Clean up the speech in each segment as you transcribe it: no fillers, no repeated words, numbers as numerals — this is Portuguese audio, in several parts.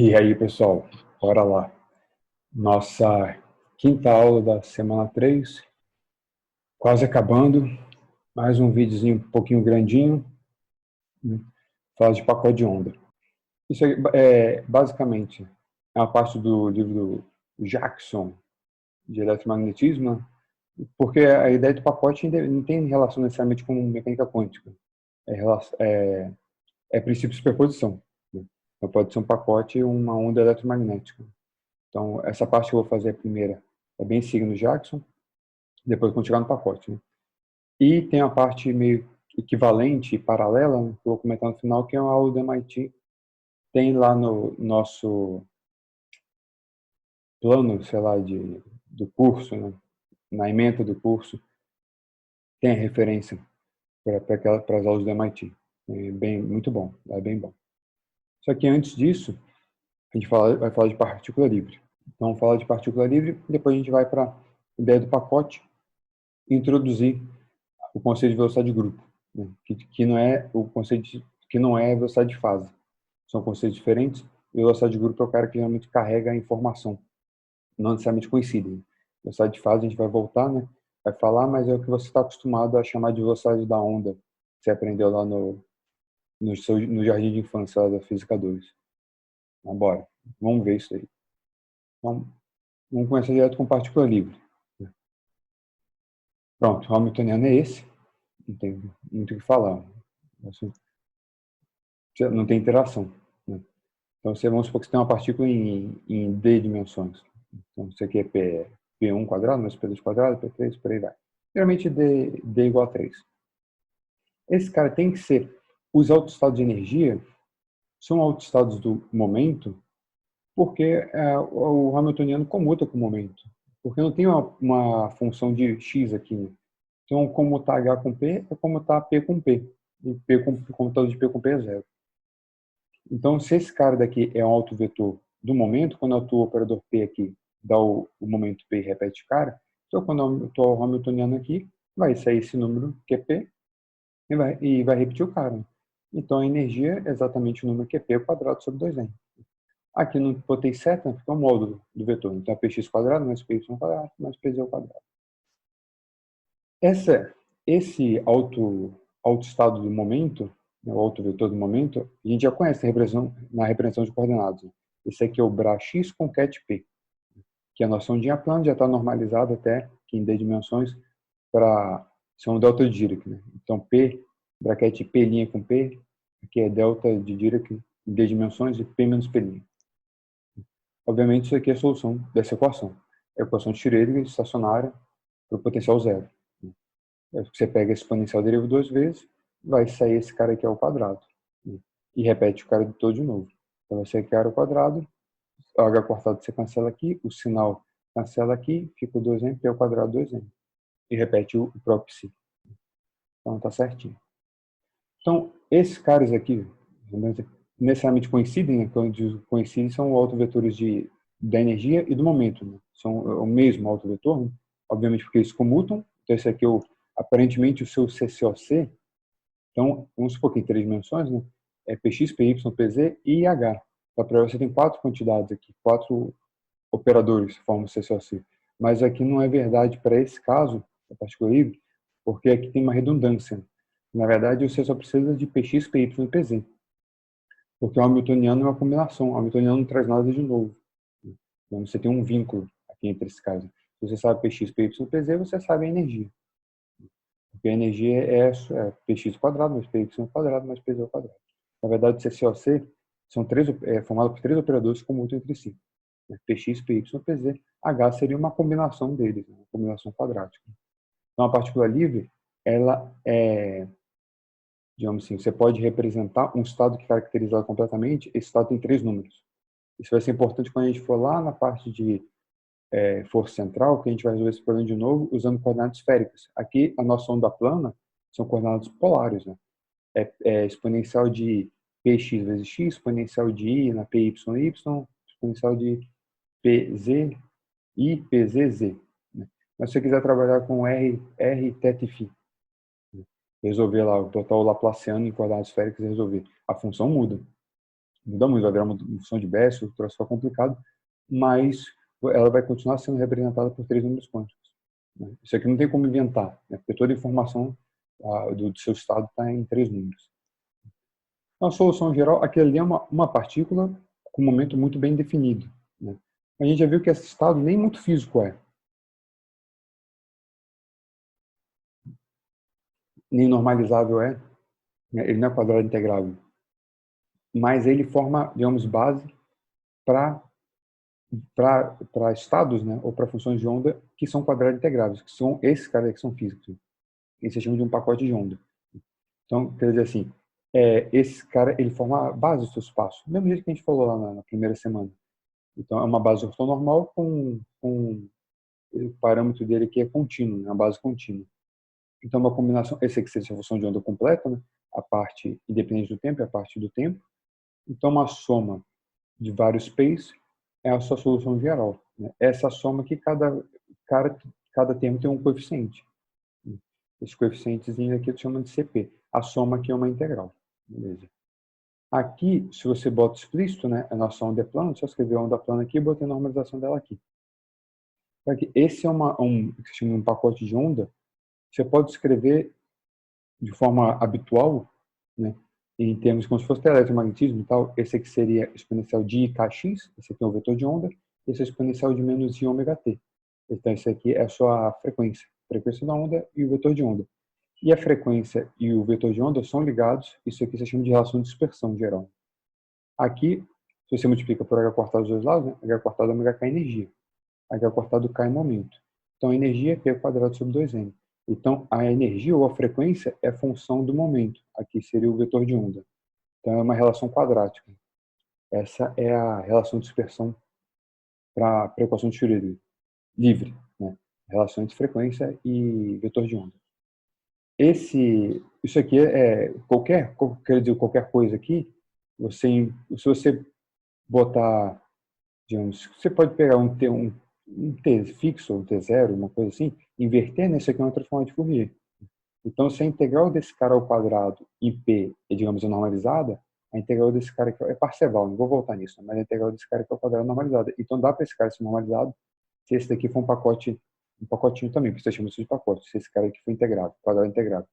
E aí, pessoal, bora lá. Nossa quinta aula da semana 3, quase acabando. Mais um videozinho um pouquinho grandinho, né? Fala de pacote de onda. Isso é basicamente é uma parte do livro do Jackson, de eletromagnetismo, né? Porque a ideia do pacote não tem relação necessariamente com mecânica quântica. É princípio de superposição, né? Então pode ser um pacote e uma onda eletromagnética. Então, essa parte que eu vou fazer a primeira é bem seguindo o Jackson, depois quando chegar no pacote, né? E tem a parte meio equivalente e paralela, né, que eu vou comentar no final, que é uma aula do MIT. Tem lá no nosso plano, sei lá, do curso, né? Na ementa do curso, tem a referência para as aulas do MIT. É bem, muito bom, é bem bom. Só que antes disso, a gente vai falar de partícula livre. Então, vamos falar de partícula livre, depois a gente vai para a ideia do pacote, introduzir o conceito de velocidade de grupo, né? que não é o conceito que não é velocidade de fase. São conceitos diferentes. Velocidade de grupo é o cara que geralmente carrega a informação, não necessariamente coincidem. Velocidade de fase a gente vai voltar, né? Vai falar, mas é o que você está acostumado a chamar de velocidade da onda, que você aprendeu lá no jardim de infância lá da Física 2. Então, bora, vamos ver isso aí. Então, vamos começar direto com partícula livre. Pronto, o Hamiltoniano é esse. Não tem muito o que falar. Não tem interação, né? Então, vamos supor que você tem uma partícula em d dimensões. Então, isso aqui é P1 quadrado, mais P2 quadrado, P3, por aí vai. Geralmente, D igual a 3. Esse cara tem que ser... Os autoestados de energia são autoestados do momento porque o Hamiltoniano comuta com o momento. Porque não tem uma função de x aqui, né? Então, comutar H com P é comutar P com P. E comutador de P com P é zero. Então, se esse cara daqui é um autovetor do momento, quando eu atuo o operador P aqui, dá o momento P e repete o cara, então quando eu estou o Hamiltoniano aqui, vai sair esse número que é P e vai repetir o cara. Então, a energia é exatamente o número que é P ao quadrado sobre 2N. Aqui não botei seta, porque é o módulo do vetor. Então, é px quadrado mais py quadrado mais pz ao quadrado. Esse autoestado do momento, né, o autovetor do momento, a gente já conhece na representação de coordenadas. Esse aqui é o Brach com ket P, que a noção de plano já está normalizada até que em D dimensões para ser um delta de Dirac, né? Então, P, braquete P' com P, aqui é delta de Dirac em D dimensões e P menos P'. Obviamente, isso aqui é a solução dessa equação. É a equação de Schrödinger estacionária para o potencial zero. Você pega esse exponencial deriva duas vezes, vai sair esse cara aqui ao quadrado. E repete o cara todo de novo. Então vai ser cara ao quadrado, o h cortado você cancela aqui, o sinal cancela aqui, fica o 2m, p ao quadrado 2m. E repete o próprio psi. Então tá certinho. Então, esses caras aqui, necessariamente coincidem, né? Quando eu digo coincidem, são autovetores da energia e do momento. Né? São o mesmo autovetor, né? Obviamente porque eles comutam. Então esse aqui é aparentemente o seu CCOC. Então, vamos supor que em 3 dimensões, né? É Px, Py, Pz e H. Então, para você tem 4 quantidades aqui, 4 operadores que formam o CCOC. Mas aqui não é verdade para esse caso, da partícula livre, porque aqui tem uma redundância. Na verdade, você só precisa de Px, Py e Pz. Porque o Hamiltoniano é uma combinação. O Hamiltoniano não traz nada de novo. Então, você tem um vínculo aqui entre esses casos. Se você sabe Px, Py e Pz, você sabe a energia. Porque a energia é px quadrado mais py quadrado mais pz ao quadrado. Na verdade, o CCOC é formado por 3 operadores que comutam entre si. Px, py, pz. H seria uma combinação deles, uma combinação quadrática. Então, a partícula livre, ela é, digamos assim, você pode representar um estado que caracteriza ela completamente. Esse estado tem 3 números. Isso vai ser importante quando a gente for lá na parte de força central, que a gente vai resolver esse problema de novo usando coordenadas esféricas. Aqui, a nossa onda plana são coordenadas polares, né? É exponencial de px vezes x, exponencial de i na py, exponencial de pz i, pz, z. Né? Mas se você quiser trabalhar com r θ e φ, né? Resolver lá, botar o Laplaciano em coordenadas esféricas e resolver. A função muda. muda muito, vai virar uma função de Bessel, o troço fica complicado, mas ela vai continuar sendo representada por 3 números quânticos. Né? Isso aqui não tem como inventar, né? Porque toda a informação do seu estado está em 3 números. Então, a solução geral, aquilo ali é uma partícula com um momento muito bem definido. Né? A gente já viu que esse estado nem muito físico é, nem normalizável é, né? Ele não é quadrado integrável, mas ele forma, digamos, base para estados, né, ou para funções de onda que são quadrado integráveis, que são esses caras que são físicos. Eles se chamam de um pacote de onda. Então, quer dizer assim, esse cara, ele forma a base do seu espaço, do mesmo jeito que a gente falou lá na primeira semana. Então, é uma base ortonormal com o parâmetro dele que é contínuo, né, a base contínua. Então, uma combinação, esse aqui seria a função de onda completa, né, a parte independente do tempo e a parte do tempo. Então, uma soma de vários P's é a sua solução geral. Né? Essa soma que cada termo tem um coeficiente. Esse coeficientezinho aqui eu chamo de CP. A soma aqui é uma integral. Beleza. Aqui, se você bota explícito, né, a nossa onda é plana, só escrever a onda plana aqui e botei a normalização dela aqui. Aqui, esse é que se chama um pacote de onda. Você pode escrever de forma habitual, né, em termos como se fosse eletromagnetismo e tal. Esse aqui seria exponencial de kx, esse aqui é um vetor de onda, esse é exponencial de menos i ômega t. Então, esse aqui é a sua frequência da onda e o vetor de onda. E a frequência e o vetor de onda são ligados, isso aqui se chama de relação de dispersão geral. Aqui, se você multiplica por h quartado dos dois lados, né, h quartado ômega k é energia, h quartado k é momento. Então, a energia é p quadrado sobre 2m. Então, a energia ou a frequência é função do momento. Aqui seria o vetor de onda. Então, é uma relação quadrática. Essa é a relação de dispersão para a equação de Schrödinger livre, né? Relação entre frequência e vetor de onda. Isso aqui quer dizer, qualquer coisa aqui, se você botar, digamos, você pode pegar um T fixo, um T0, uma coisa assim, inverter, né? Isso aqui é uma transformada de Fourier. Então, se a integral desse cara ao quadrado em P é, digamos, normalizada, a integral desse cara aqui é parseval, não vou voltar nisso, mas a integral desse cara aqui ao quadrado é normalizada. Então, dá para esse cara ser normalizado se esse daqui for um pacotinho também, porque você chama isso de pacote, se esse cara aqui for integrado, quadrado integrado.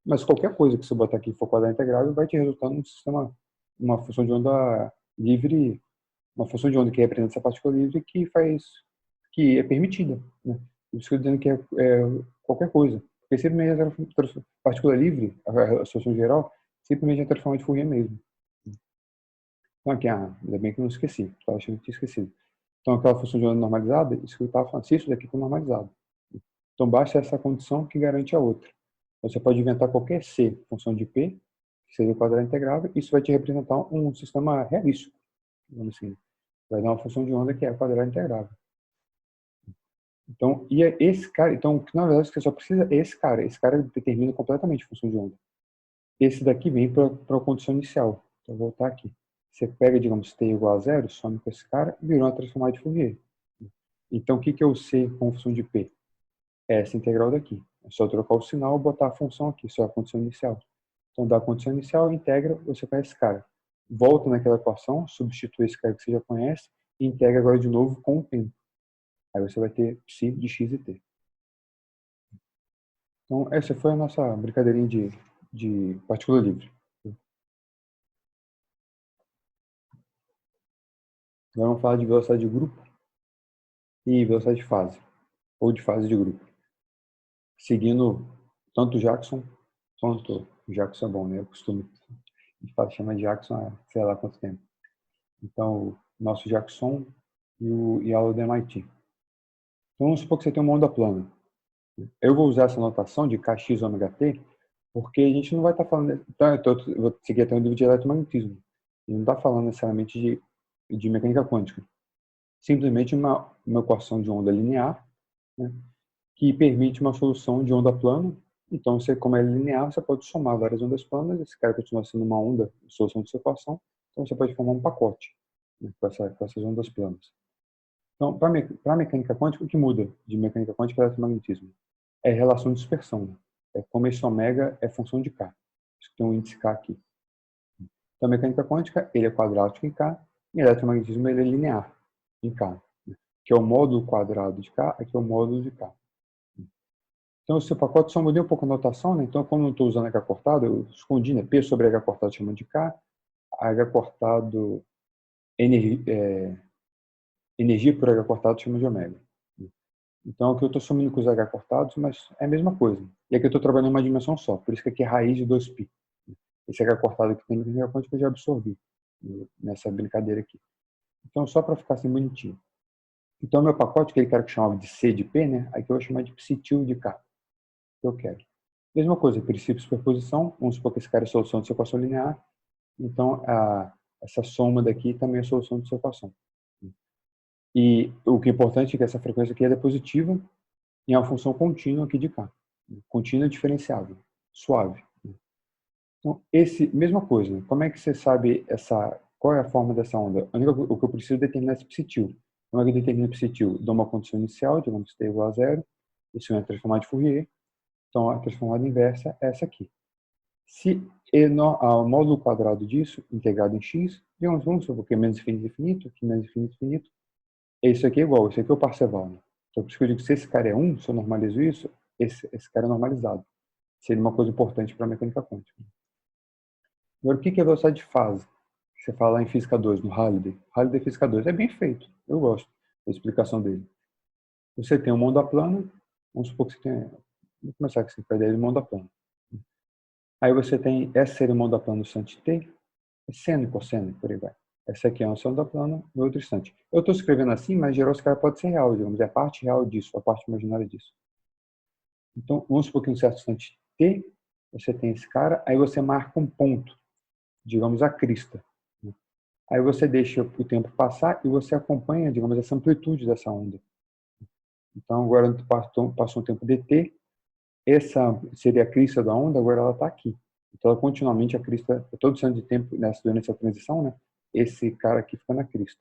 Mas qualquer coisa que você botar aqui for quadrado integrado vai te resultar num sistema, uma função de onda livre, uma função de onda que representa essa partícula livre que é permitida, né? Por isso que eu estou dizendo que é qualquer coisa. Porque simplesmente a partícula livre, a solução geral, simplesmente é transformada de Fourier mesmo. Então aqui, ainda bem que eu não esqueci, estava achando que tinha esquecido. Então aquela função de onda normalizada, isso que eu estava falando, se isso daqui está normalizado. Então basta essa condição que garante a outra. Você pode inventar qualquer C, função de P, que seja o quadrado integrável, e isso vai te representar um sistema realístico, vamos assim. Vai dar uma função de onda que é quadrado integrável. Então, e é esse cara, então, na verdade, você só precisa é esse cara determina completamente a função de onda. Esse daqui vem para a condição inicial. Então, vou voltar aqui. Você pega, digamos, t igual a 0, some com esse cara e virou uma transformada de Fourier. Então, o que é o C com função de P? É essa integral daqui. É só trocar o sinal e botar a função aqui, só a condição inicial. Então, da condição inicial, integra, você pega esse cara. Volta naquela equação, substitui esse cara que você já conhece e integra agora de novo com o tempo. Aí você vai ter psi de x e t. Então, essa foi a nossa brincadeirinha de partícula livre. Agora vamos falar de velocidade de grupo e velocidade de fase, ou de fase de grupo. Seguindo tanto o Jackson quanto o Jackson é bom, né? Eu costumo chamar de Jackson há sei lá quanto tempo. Então, o nosso Jackson e a aula do MIT. Então, vamos supor que você tem uma onda plana. Eu vou usar essa notação de kx ômega t, porque a gente não vai estar falando... Então, eu vou seguir até um nível de eletromagnetismo. E não está falando necessariamente de mecânica quântica. Simplesmente uma equação de onda linear, né, que permite uma solução de onda plana. Então, como é linear, você pode somar várias ondas planas, esse cara continua sendo uma onda, solução de sua equação, então você pode formar um pacote, né, com essas ondas planas. Então, para a mecânica quântica, o que muda de mecânica quântica para eletromagnetismo? É relação de dispersão. Né? É como esse ômega é função de K. Isso tem um índice K aqui. Então, a mecânica quântica, ele é quadrático em K, e o eletromagnetismo, ele é linear em K, né? Que é o módulo quadrado de K, aqui é o módulo de K. Então, o seu pacote só mudei um pouco a notação, né? Então, como eu não estou usando H cortado, eu escondi, né? P sobre H cortado chama de K, H cortado, energia por H cortado chama de ômega. Então, aqui eu estou sumindo com os H cortados, mas é a mesma coisa. E aqui eu estou trabalhando em uma dimensão só, por isso que aqui é raiz de 2π. Esse H cortado aqui tem mecânica quântica eu já absorvi nessa brincadeira aqui. Então, só para ficar assim bonitinho. Então, meu pacote, que ele quer que chamava de C de P, né? Aqui eu vou chamar de psi-til de K, que eu quero. Mesma coisa, princípio de superposição. Vamos supor que esse cara é a solução de sua equação linear. Então, essa soma daqui também é a solução de sua equação. E o que é importante é que essa frequência aqui é positiva e é uma função contínua aqui de K. Contínua diferenciável, suave. Então, mesma coisa, né? Como é que você sabe qual é a forma dessa onda? O que eu preciso determinar é esse psi-til. Como é que eu determino o psi-til? Dou uma condição inicial, digamos que t igual a zero, isso é uma transformada de Fourier. Então, a transformada inversa é essa aqui. Se o módulo quadrado disso, integrado em x, vamos supor que é menos infinito infinito, aqui menos infinito infinito, isso aqui é igual, isso aqui é o Parseval. Né? Então, por isso que eu digo que se esse cara é 1, se eu normalizo isso, esse cara é normalizado. Seria uma coisa importante para a mecânica quântica. Agora, o que é velocidade de fase? Você fala em física 2, no Halliday. Halliday física 2 é bem feito, eu gosto da explicação dele. Você tem uma onda plana, vamos supor que você tem, vamos começar com a ideia de uma onda plana. Aí você tem, essa seria uma onda plana no instante t, seno e cosseno, por aí vai. Essa aqui é uma onda plana no outro instante. Eu estou escrevendo assim, mas geral esse cara pode ser real, digamos, é a parte real disso, a parte imaginária disso. Então, vamos supor que em um certo instante t, você tem esse cara, aí você marca um ponto, digamos a crista. Aí você deixa o tempo passar e você acompanha, digamos, essa amplitude dessa onda. Então, agora passou um tempo dt, essa seria a crista da onda, agora ela está aqui. Então, ela, continuamente, a crista, todo instante de tempo, durante essa transição, né, esse cara aqui fica na crista.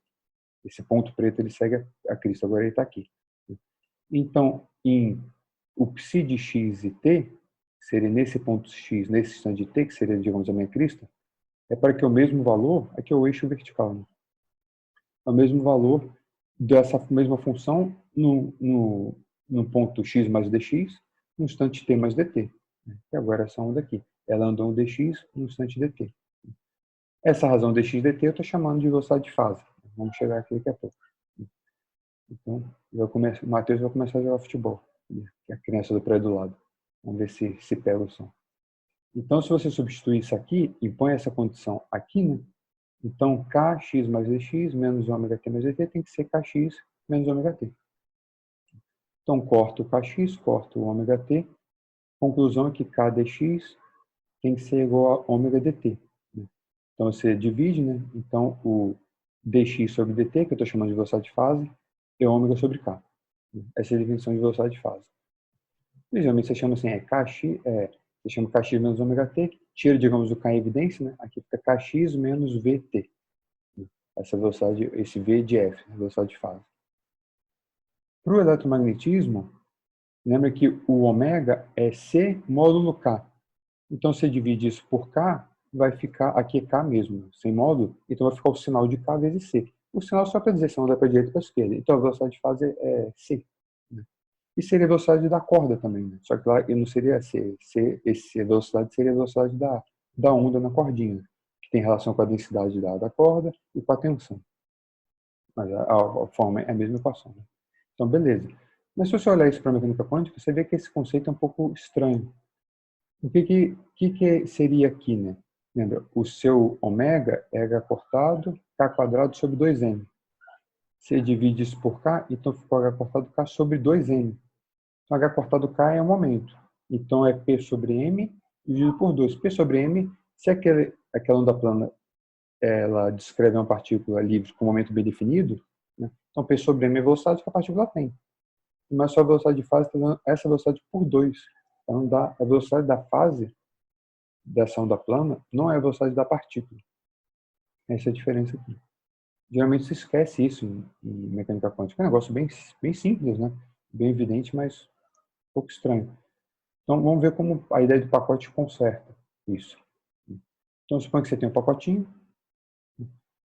Esse ponto preto, ele segue a crista, agora ele está aqui. Então, o psi de x e t, seria nesse ponto x, nesse instante de t, que seria, digamos, a minha crista, é para que o mesmo valor, aqui é o eixo vertical, né, é o mesmo valor dessa mesma função no ponto x mais dx, no instante t mais dt. E agora essa onda aqui, ela andou um dx no instante dt. Essa razão dx dt eu estou chamando de velocidade de fase. Vamos chegar aqui daqui a pouco. Então, o Matheus vai começar a jogar futebol, que é a criança do prédio do lado. Vamos ver se pega o som. Então, se você substituir isso aqui e põe essa condição aqui, né? Então, kx mais dx menos ômega t mais dt tem que ser kx menos ômega t. Então, corto o kx, corto o ômega t. Conclusão é que k dx tem que ser igual a ômega dt. Né? Então, você divide, né? Então, o dx sobre dt, que eu estou chamando de velocidade de fase, é ômega sobre k. Essa é a definição de velocidade de fase. Geralmente você chama assim, você chama kx menos ômega t, tira, digamos, o k em evidência, né? Aqui fica kx menos vt. Essa velocidade, esse v de f, velocidade de fase. Para o eletromagnetismo, lembra que o ômega é c módulo k. Então, você divide isso por k, vai ficar, aqui é k mesmo, sem módulo, então vai ficar o sinal de k vezes c. O sinal só para dizer se anda para a direita ou para a esquerda. Então, a velocidade de fase é c. Né? E seria a velocidade da corda também, né? Só que lá não seria c. A velocidade seria a velocidade da onda na cordinha, que tem relação com a densidade da corda e com a tensão. Mas a forma é a mesma equação. Né? Então, beleza. Mas se você olhar isso para a mecânica quântica, você vê que esse conceito é um pouco estranho. O que seria aqui, né? Lembra, o seu ômega é h cortado, k quadrado sobre 2m. Você divide isso por k, então ficou h cortado k sobre 2m. Então, h cortado k é um momento. Então, é p sobre m dividido por 2. P sobre m, se aquela onda plana ela descreve uma partícula livre com um momento bem definido, né? Então, P sobre m é a velocidade que a partícula tem. Mas só a velocidade de fase está dando essa velocidade por 2. Então, a velocidade da fase dessa onda plana não é a velocidade da partícula. Essa é a diferença aqui. Geralmente se esquece isso em mecânica quântica. É um negócio bem simples, né? Bem evidente, mas um pouco estranho. Então, vamos ver como a ideia do pacote conserta isso. Então, suponha que você tem um pacotinho,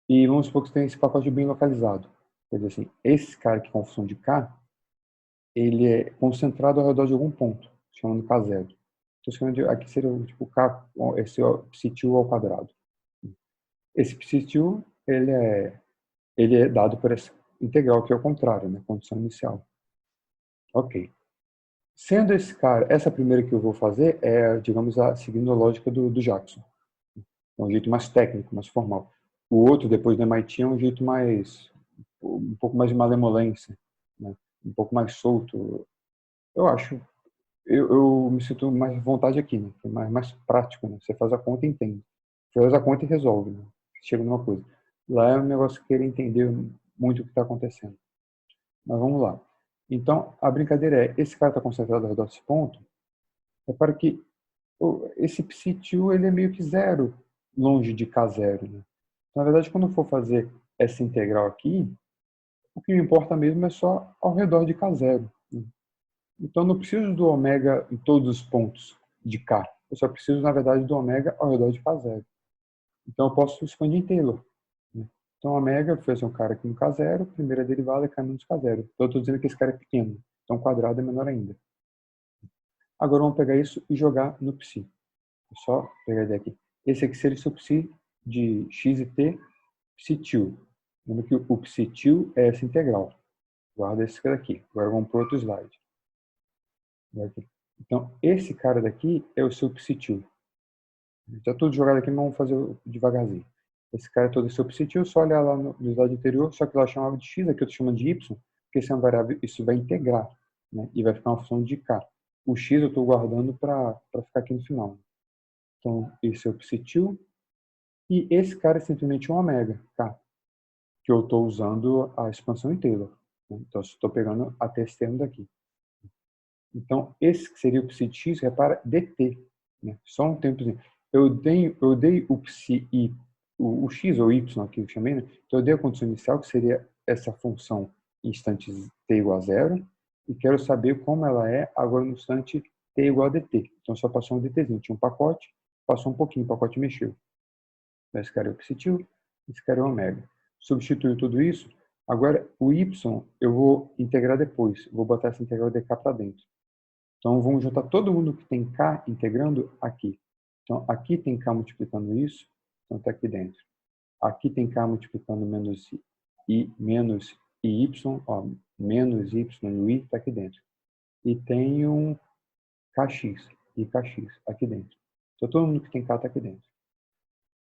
e vamos supor que você tem esse pacote bem localizado. Quer dizer assim, esse cara aqui com a função de K, ele é concentrado ao redor de algum ponto, chamando K0. Estou chamando de, aqui seria tipo K, esse psi2 ao quadrado. Esse psi2, ele é dado por essa integral, que é o contrário, né? Condição inicial. Ok. Sendo esse cara, essa primeira que eu vou fazer é, digamos, seguindo a lógica do Jackson. É um jeito mais técnico, mais formal. O outro, depois do MIT, é um jeito mais, um pouco mais de malemolência, né? Um pouco mais solto. Eu acho, eu me sinto mais à vontade aqui, né? É mais prático, né? Você faz a conta e entende. Você faz a conta e resolve, né? Chega numa coisa. Lá é um negócio que querer entender muito o que está acontecendo. Mas vamos lá. Então, a brincadeira é, esse cara está concentrado ao redor desse ponto, é para que esse psi2 ele é meio que zero, longe de K0, né? Na verdade, quando eu for fazer essa integral aqui, o que me importa mesmo é só ao redor de K0, né? Então, eu não preciso do ômega em todos os pontos de K. Eu só preciso, na verdade, do ômega ao redor de K0. Então, eu posso expandir em Taylor, né? Então, ômega, vou fazer um cara aqui no K0, primeira derivada é K menos K0. Então, eu estou dizendo que esse cara é pequeno. Então, o quadrado é menor ainda. Agora, vamos pegar isso e jogar no psi. Vou só pegar a ideia aqui. Esse aqui seria o seu psi de x e t, psi2. Lembra que o psi2 é essa integral. Guarda esse cara aqui. Agora vamos para o outro slide. Então, esse cara daqui é o seu psi2. Está tudo jogado aqui, mas vamos fazer devagarzinho. Esse cara é todo o seu psi2, só olhar lá no slide anterior, só que lá chamava de x, aqui eu estou chamando de y, porque esse é uma variável, isso vai integrar, né? E vai ficar uma função de k. O x eu estou guardando para ficar aqui no final. Então, esse é o psi2. E esse cara é simplesmente um ômega, tá? Que eu estou usando a expansão em Taylor, né? Então, estou pegando até esse termo daqui. Então, esse que seria o psi de x, repara, dt. Né? Só um tempozinho. Eu dei o psi e o x ou y aqui eu chamei, né? Então, eu dei a condição inicial, que seria essa função em instantes t igual a zero, e quero saber como ela é agora no instante t igual a dt. Então, só passou um dtzinho. Tinha um pacote, passou um pouquinho, o pacote mexeu. Esse cara é o psi2, esse cara é o ômega. Substituiu tudo isso, agora o y eu vou integrar depois, vou botar essa integral de k para dentro. Então vamos juntar todo mundo que tem k integrando aqui. Então aqui tem k multiplicando isso, então está aqui dentro. Aqui tem k multiplicando menos y, ó, menos y e o i está aqui dentro. E tem um kx e kx aqui dentro. Então todo mundo que tem k está aqui dentro.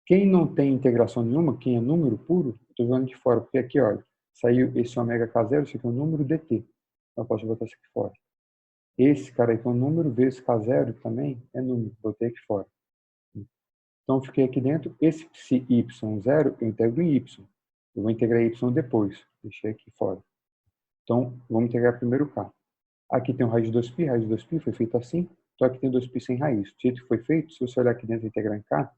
Quem não tem integração nenhuma, quem é número puro, estou jogando de fora, porque aqui, olha, saiu esse ômega K0, isso aqui é um número dt. Então, eu posso botar isso aqui fora. Esse cara aqui é um número vezes K0 também é número, botei aqui fora. Então, fiquei aqui dentro. Esse psi y0, eu integro em y. Eu vou integrar y depois, deixei aqui fora. Então, vamos integrar primeiro o k. Aqui tem o raiz de 2π, raiz de 2π foi feito assim. Então, aqui tem 2π sem raiz. Do jeito que foi feito, se você olhar aqui dentro e integrar em k,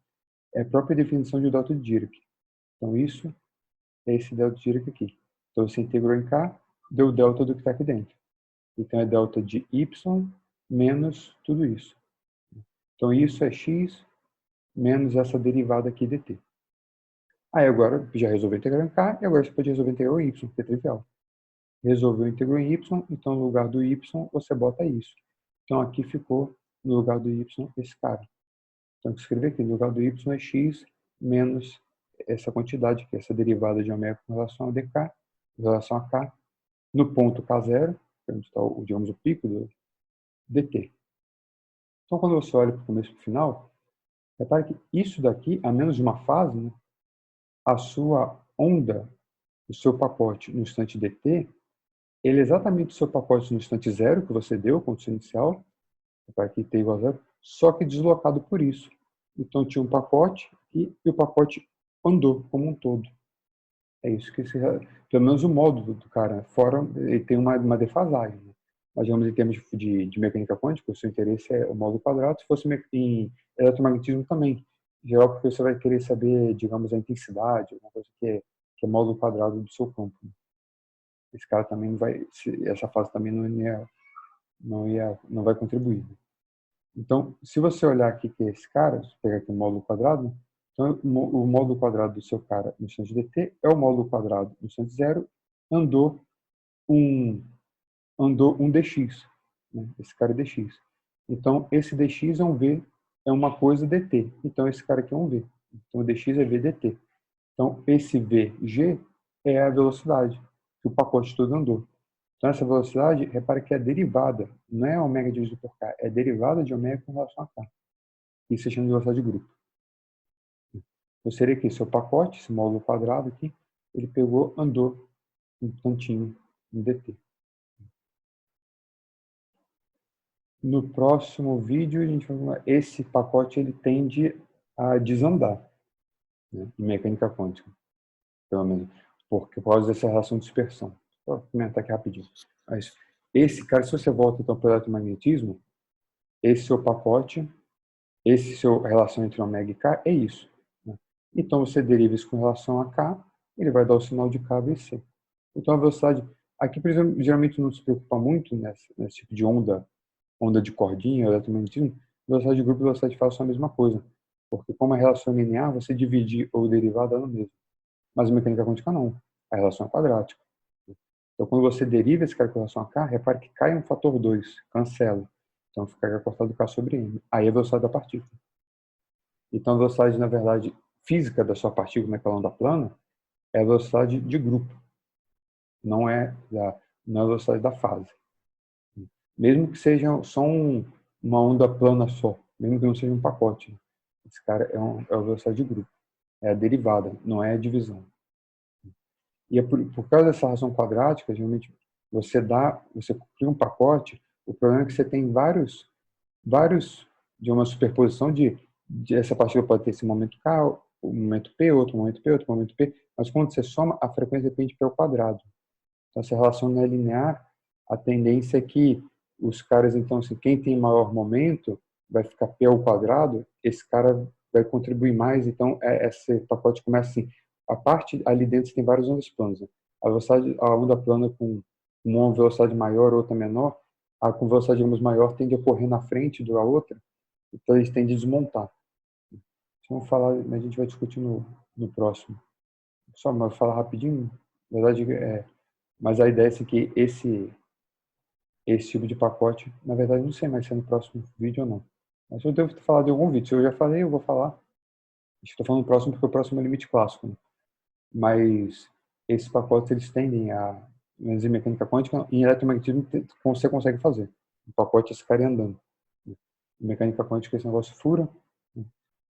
é a própria definição de delta de Dirac. Então, isso é esse delta de Dirac aqui. Então, você integrou em K, deu o delta do que está aqui dentro. Então, é delta de Y menos tudo isso. Então, isso é X menos essa derivada aqui dt. Aí, agora, já resolveu integrar em K, e agora você pode resolver integrar em Y, que é trivial. Resolveu integrar em Y, então, no lugar do Y, você bota isso. Então, aqui ficou, no lugar do Y, esse cara. Então, escrever aqui, no lugar do Y é X menos essa quantidade, que é essa derivada de ômega com relação a dk, em relação a k, no ponto k0, onde está, digamos, o pico do dt. Então, quando você olha para o começo e para o final, repare que isso daqui, a menos de uma fase, né, a sua onda, o seu pacote no instante dt, ele é exatamente o seu pacote no instante zero, que você deu, condição inicial, repare que t igual a zero, só que deslocado por isso. Então, tinha um pacote e o pacote andou como um todo. É isso que pelo menos o modo do cara, fora ele tem uma defasagem, né? Mas, digamos, em termos de mecânica quântica, o seu interesse é o modo quadrado, se fosse em eletromagnetismo também. Em geral, porque você vai querer saber, digamos, a intensidade, alguma coisa que é módulo quadrado do seu campo, né? Esse cara também não vai, essa fase também não vai contribuir, né? Então, se você olhar aqui que é esse cara, se pegar aqui o módulo quadrado, né? Então, o módulo quadrado do seu cara no instante dt é o módulo quadrado no instante zero, andou um dx. Né? Esse cara é dx. Então, esse dx é um v, é uma coisa dt. Então, esse cara aqui é um v. Então, o dx é v dt. Então, esse vg é a velocidade que o pacote todo andou. Então, essa velocidade, repare que é derivada, não é ômega dividido por k, é derivada de ômega com relação a k. Isso se chama de velocidade de grupo. Então, seria que seu pacote, esse módulo quadrado aqui, ele pegou, andou um tantinho no dt. No próximo vídeo, a gente vai ver esse pacote ele tende a desandar, né, em mecânica quântica, pelo menos, por causa dessa relação de dispersão. Vou comentar aqui rapidinho. Mas esse cara, se você volta então para o eletromagnetismo, esse seu pacote, esse seu relação entre ômega e k é isso. Né? Então, você deriva isso com relação a k, ele vai dar o sinal de KBC. Então, a velocidade... Aqui, por exemplo, geralmente não se preocupa muito nesse tipo de onda de cordinha, eletromagnetismo, velocidade de grupo e velocidade de fase são a mesma coisa. Porque como a relação é linear, você dividir ou derivar dá no mesmo. Mas a mecânica quântica não. A relação é quadrática. Então, quando você deriva esse cara com relação a k, repare que cai um fator 2, cancela. Então, fica cortado k sobre m. Aí é a velocidade da partícula. Então, a velocidade, na verdade, física da sua partícula naquela onda plana é a velocidade de grupo. Não é a velocidade da fase. Mesmo que seja só uma onda plana só, mesmo que não seja um pacote. Esse cara é a velocidade de grupo. É a derivada, não é a divisão. E é por causa dessa razão quadrática, geralmente você cria um pacote, o problema é que você tem vários de uma superposição de essa partícula pode ter esse momento K, um momento P, outro momento P, outro momento P, mas quando você soma, a frequência depende de P ao quadrado. Então, se a relação não é linear, a tendência é que os caras, então, assim, quem tem maior momento vai ficar P ao quadrado, esse cara vai contribuir mais, então esse pacote começa assim, a parte ali dentro você tem várias ondas planas, né? A onda plana com uma velocidade maior, outra menor, a com velocidade, digamos, maior tende a correr na frente da outra, então eles tendem a desmontar. Vamos falar, a gente vai discutir no próximo. Só mas vou falar rapidinho, na verdade, mas a ideia é que esse tipo de pacote, na verdade, não sei mais se é no próximo vídeo ou não. Mas eu devo ter falado em algum vídeo. Se eu já falei, eu vou falar. Estou falando no próximo porque o próximo é o limite clássico. Né? Mas esses pacotes, eles tendem a... Mas em mecânica quântica, em eletromagnetismo, você consegue fazer. O pacote esse cara andando. Em mecânica quântica, esse negócio fura.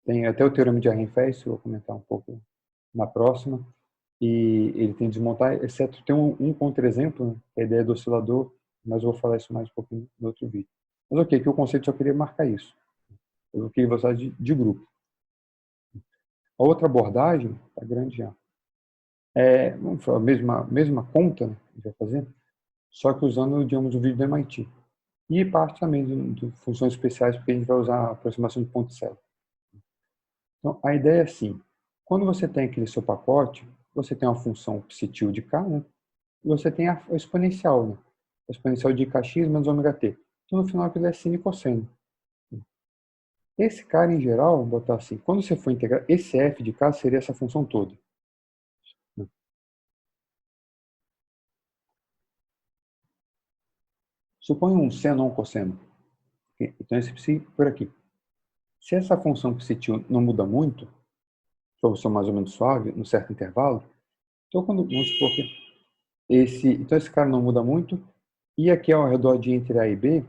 Tem até o teorema de Ehrenfest, eu vou comentar um pouco na próxima. E ele tem de desmontar, exceto tem um contra-exemplo, né, que é a ideia do oscilador, mas eu vou falar isso mais um pouquinho no outro vídeo. Mas ok, que o conceito só queria marcar isso. Eu queria gostar de grupo. A outra abordagem, tá grande já, vamos falar, a mesma conta, né, que a gente vai fazer, só que usando, digamos, o vídeo do MIT. E parte também de funções especiais, porque a gente vai usar a aproximação de Ponticelli. Então, a ideia é assim, quando você tem aquele seu pacote, você tem uma função psi de k, né? E você tem a exponencial, né? A exponencial de kx menos ômega t. Então, no final, aquilo é sino e cosseno. Esse cara, em geral, vou botar assim, quando você for integrar, esse f de k seria essa função toda. Suponha um seno ou um cosseno. Então, esse psi por aqui. Se essa função psi não muda muito, for mais ou menos suave, num certo intervalo, então, vamos supor que então esse cara não muda muito, e aqui ao redor de entre A e B,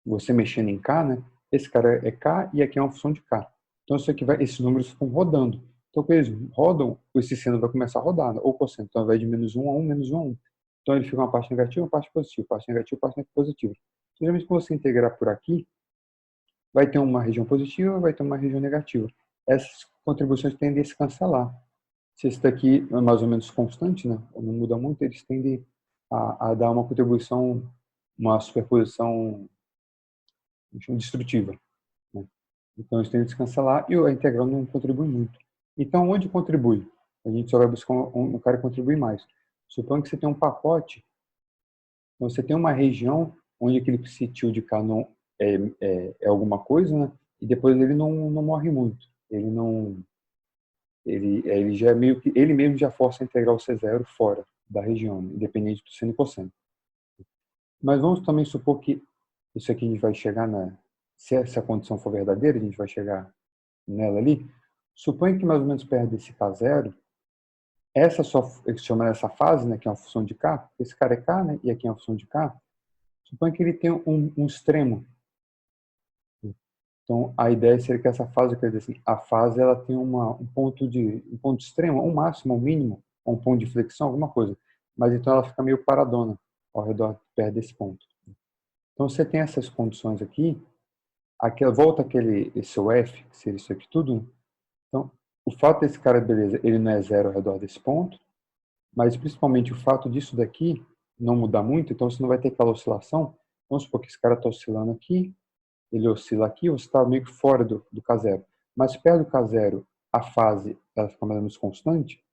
você mexendo em K, né? Esse cara é K e aqui é uma função de K. Então isso aqui esses números ficam rodando. Então quando eles rodam, esse seno vai começar a rodar, né? Ou cosseno. Então vai de -1 a 1, -1 a 1. Então ele fica uma parte negativa, uma parte positiva, parte negativa, parte positiva. Geralmente quando você integrar por aqui, vai ter uma região positiva, vai ter uma região negativa. Essas contribuições tendem a se cancelar. Se esse daqui é mais ou menos constante, né? Não muda muito, eles tendem a dar uma contribuição, uma superposição destrutiva. Né? Então, eles tendem a se cancelar e a integral não contribui muito. Então, onde contribui? A gente só vai buscar um cara que contribui mais. Suponho que você tem um pacote, então você tem uma região onde aquele psi de K não é alguma coisa, né? E depois ele não morre muito. ele não, ele já é meio que, ele mesmo já força a integral C0 fora da região, né, independente do seno e cosseno. Mas vamos também supor que isso aqui a gente vai chegar se essa condição for verdadeira, a gente vai chegar nela ali. Suponha que mais ou menos perto desse K0, eles chamam essa fase, né, que é uma função de K, esse cara é K, né, e aqui é uma função de K, suponha que ele tem um extremo. Então, a ideia seria que essa fase, quer dizer assim, a fase ela tem um ponto extremo, um máximo, um mínimo, um ponto de flexão, alguma coisa. Mas então ela fica meio paradona ao redor, perto desse ponto. Então, você tem essas condições aqui, volta esse F, que seria isso aqui tudo, né? Então, o fato desse cara, beleza, ele não é zero ao redor desse ponto, mas principalmente o fato disso daqui não mudar muito, então você não vai ter aquela oscilação. Vamos supor que esse cara está oscilando aqui, ele oscila aqui, você está meio que fora do K0. Mas perto do K0, a fase ela fica mais ou menos constante.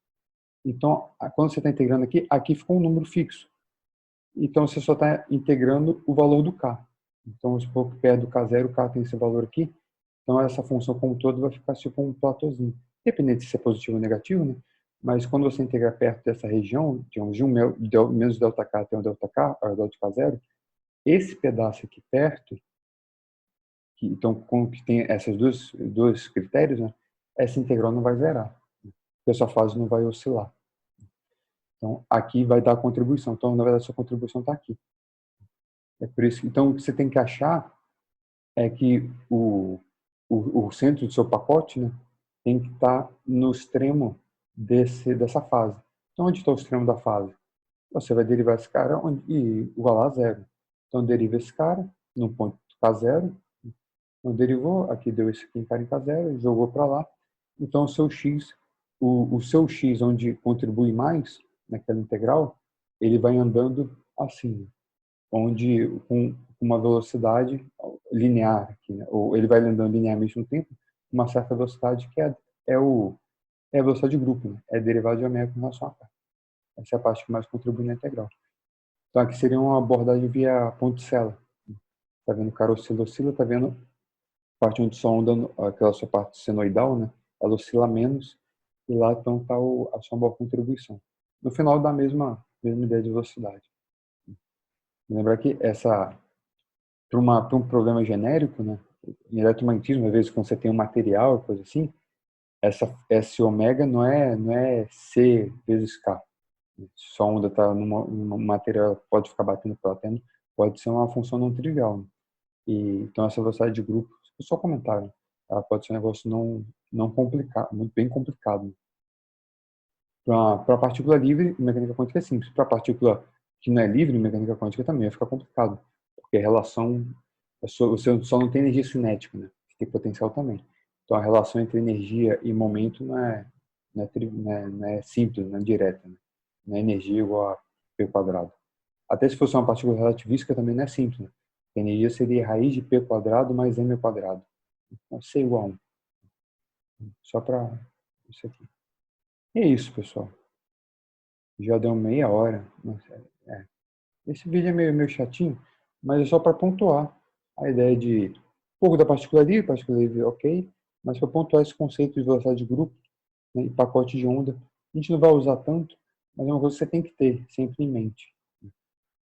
Então, quando você está integrando aqui, aqui ficou um número fixo. Então, você só está integrando o valor do K. Então, vamos supor que perto do K0, o K tem esse valor aqui. Então, essa função como um todo vai ficar tipo um platôzinho. Independente se é positivo ou negativo, né? Mas quando você integra perto dessa região, digamos, de menos ΔK até um ΔK, ao redor de K0, esse pedaço aqui perto, então, como que tem esses dois critérios, né? Essa integral não vai zerar, porque essa fase não vai oscilar. Então, aqui vai dar a contribuição. Então, na verdade, sua contribuição está aqui. É por isso. Então, o que você tem que achar é que o centro do seu pacote, né, tem que estar no extremo dessa fase. Então, onde está o extremo da fase? Você vai derivar esse cara e igualar a zero. Então, deriva esse cara no ponto K0. Então, derivou, aqui deu esse aqui em cara em K0, jogou para lá. Então, o seu x onde contribui mais naquela integral, ele vai andando assim, onde com uma velocidade linear, aqui, né? Ou ele vai andando linearmente no tempo, uma certa velocidade que é a velocidade de grupo, né? É a derivada de ômega com relação a k. Essa é a parte que mais contribui na integral. Então, aqui seria uma abordagem via ponticela. Está vendo o cara oscila, está vendo a parte onde só onda, aquela sua parte senoidal, né? Ela oscila menos, e lá então está a sua boa contribuição. No final, dá a mesma ideia de velocidade. Lembrar que para um problema genérico, né? Em eletromagnetismo, às vezes, quando você tem um material, coisa assim, esse ômega não é C vezes K. Só a onda está num material, pode ficar batendo pela tenda, pode ser uma função não trivial. Né? Então, essa velocidade de grupo, só comentário, ela pode ser um negócio não complicado, muito bem complicado. Né? Para a partícula livre, mecânica quântica é simples. Para a partícula que não é livre, mecânica quântica também vai ficar complicado, porque a relação, você só não tem energia cinética, né? Você tem potencial também. Então, a relação entre energia e momento não é simples, não é direta. Né? Não é energia igual a P quadrado. Até se fosse uma partícula relativística, também não é simples. Né? A energia seria raiz de P quadrado mais M ao quadrado. Então, C igual a 1. Só para isso aqui. E é isso, pessoal. Já deu meia hora. Esse vídeo é meio chatinho, mas é só para pontuar a ideia de um pouco da partícula livre, ok, mas para pontuar esse conceito de velocidade de grupo, né, e pacote de onda. A gente não vai usar tanto, mas é uma coisa que você tem que ter sempre em mente.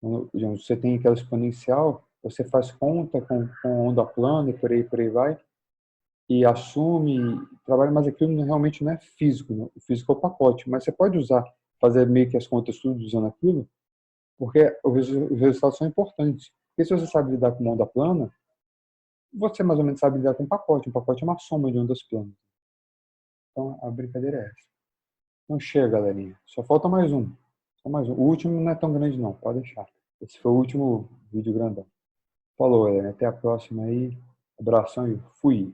Quando, digamos, você tem aquela exponencial, você faz conta com onda plana e por aí vai, e assume, trabalha, mas aquilo realmente não é físico. Né? O físico é o pacote, mas você pode fazer meio que as contas tudo usando aquilo, porque os resultados são importantes. Porque se você sabe lidar com uma onda plana, você mais ou menos sabe lidar com um pacote. Um pacote é uma soma de ondas planas. Então, a brincadeira é essa. Então, chega, galerinha. Só falta mais um. Só mais um. O último não é tão grande, não. Pode deixar. Esse foi o último vídeo grandão. Falou, galera. Até a próxima aí. Abração e fui.